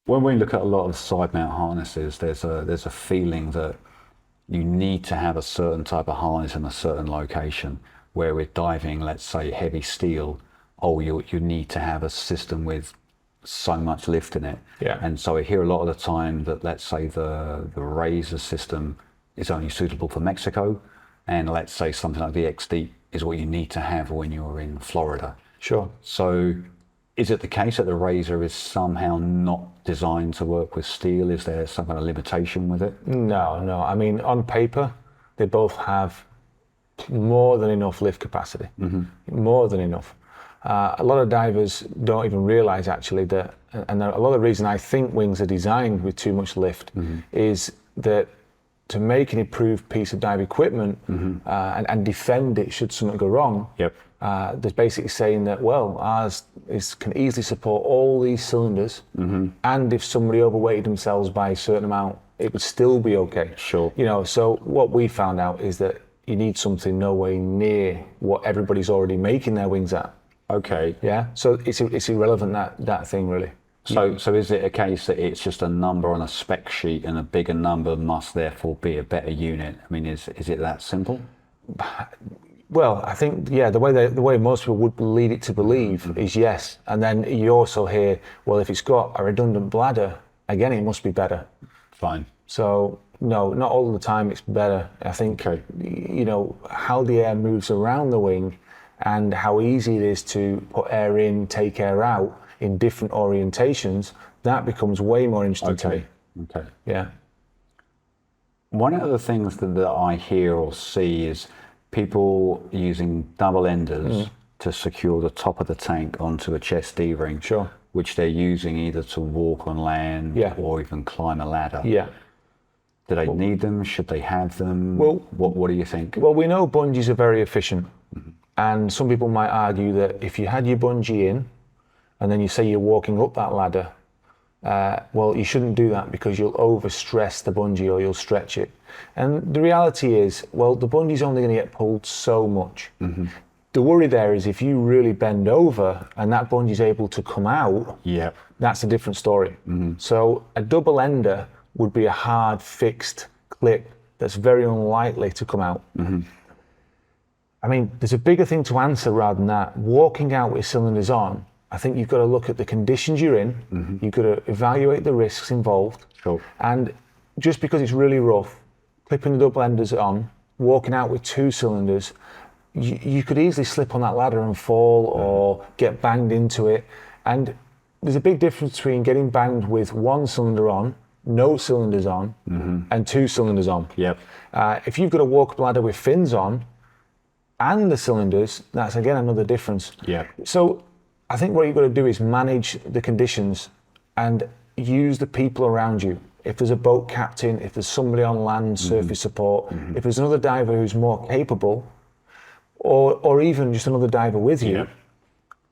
When we look at a lot of side mount harnesses, there's a feeling that you need to have a certain type of harness in a certain location. Where with diving, let's say heavy steel, you need to have a system with so much lift in it. Yeah. And so I hear a lot of the time that, let's say, the Razor system is only suitable for Mexico, and let's say something like the XD is what you need to have when you're in Florida. Sure. So is it the case that the Razor is somehow not designed to work with steel? Is there some kind of limitation with it? No. I mean, on paper, they both have more than enough lift capacity. More than enough. A lot of divers don't even realize actually that, and a lot of the reason I think wings are designed with too much lift is that to make an improved piece of dive equipment and defend it should something go wrong, there's basically saying that, well, ours can easily support all these cylinders, and if somebody overweighted themselves by a certain amount, it would still be okay. Sure. You know, so what we found out is that you need something nowhere near what everybody's already making their wings at. Okay. Yeah. So it's irrelevant, that thing really. So is it a case that it's just a number on a spec sheet, and a bigger number must therefore be a better unit? I mean, is it that simple? Well, I think, yeah, the way most people would lead it to believe is yes. And then you also hear, well, if it's got a redundant bladder, again, it must be better. Fine. So no, not all the time it's better. I think, you know, how the air moves around the wing and how easy it is to put air in, take air out in different orientations, that becomes way more interesting to me. Okay. Yeah. One of the things that I hear or see is people using double enders to secure the top of the tank onto a chest D-ring, Sure. which they're using either to walk on land or even climb a ladder. Yeah. Do they need them? Should they have them? Well, what do you think? Well, we know bungees are very efficient. And some people might argue that if you had your bungee in, and then you say you're walking up that ladder, well, you shouldn't do that because you'll overstress the bungee or you'll stretch it. And the reality is, well, the bungee's only going to get pulled so much. The worry there is if you really bend over and that bungee's able to come out, that's a different story. So a double ender would be a hard fixed clip that's very unlikely to come out. I mean, there's a bigger thing to answer rather than that. Walking out with cylinders on, I think you've got to look at the conditions you're in. You've got to evaluate the risks involved. Sure. And just because it's really rough, clipping the double enders on, walking out with two cylinders, you could easily slip on that ladder and fall or get banged into it. And there's a big difference between getting banged with one cylinder on, no cylinders on, and two cylinders on. If you've got a walk ladder with fins on and the cylinders, that's again another difference. So I think what you've got to do is manage the conditions and use the people around you. If there's a boat captain, if there's somebody on land, surface support, if there's another diver who's more capable, or even just another diver with you,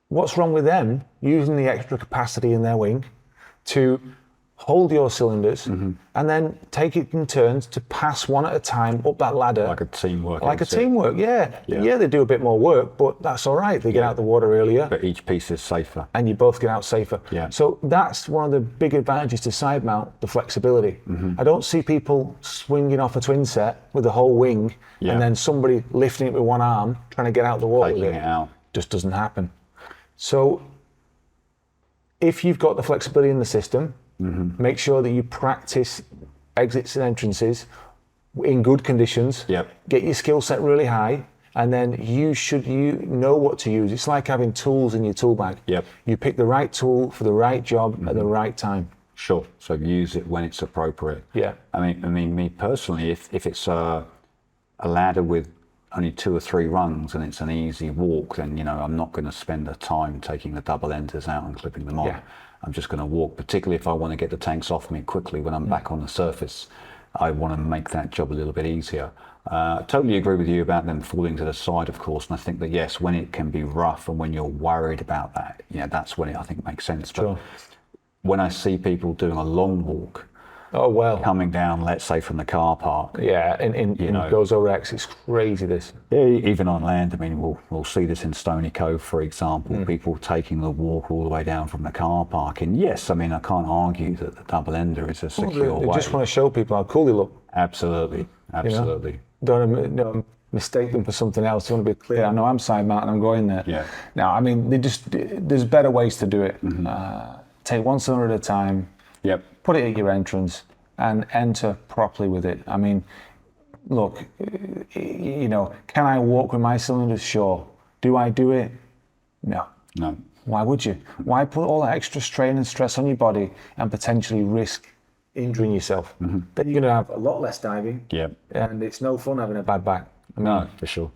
what's wrong with them using the extra capacity in their wing to hold your cylinders and then take it in turns to pass one at a time up that ladder. Like a teamwork. Yeah, they do a bit more work, but that's all right. They get out the water earlier. But each piece is safer. And you both get out safer. So that's one of the big advantages to side mount, the flexibility. I don't see people swinging off a twin set with the whole wing and then somebody lifting it with one arm, trying to get out the water with it. Taking it out. Just doesn't happen. So if you've got the flexibility in the system, make sure that you practice exits and entrances in good conditions. Get your skill set really high, and then you know what to use. It's like having tools in your tool bag. You pick the right tool for the right job at the right time. Sure. So use it when it's appropriate. I mean, me personally, if it's a ladder with only 2 or 3 rungs and it's an easy walk, then, you know, I'm not going to spend the time taking the double enders out and clipping them on. I'm just going to walk, particularly if I want to get the tanks off me quickly when I'm back on the surface. I want to make that job a little bit easier. Totally agree with you about them falling to the side, of course, and I think that, yes, when it can be rough and when you're worried about that, you know, that's when it, I think, makes sense. But when I see people doing a long walk, Oh, well. coming down, let's say from the car park. Yeah, in Gozo Rex, it's crazy this. Yeah, even on land, I mean, we'll see this in Stony Cove, for example, people taking the walk all the way down from the car park. And yes, I mean, I can't argue that the double ender is a secure They way. just want to show people how cool they look. Absolutely, absolutely. Don't mistake them for something else. They want to be clear. I know I'm side mountain, I'm going there. Yeah. Now, I mean, there's better ways to do it. Take one cylinder at a time. Yep. Put it at your entrance and enter properly with it. I mean, look, can I walk with my cylinders? Sure. Do I do it? No. No. Why would you? Why put all that extra strain and stress on your body and potentially risk injuring yourself? Then you're going to have a lot less diving. Yep. And it's no fun having a bad back. No, for sure.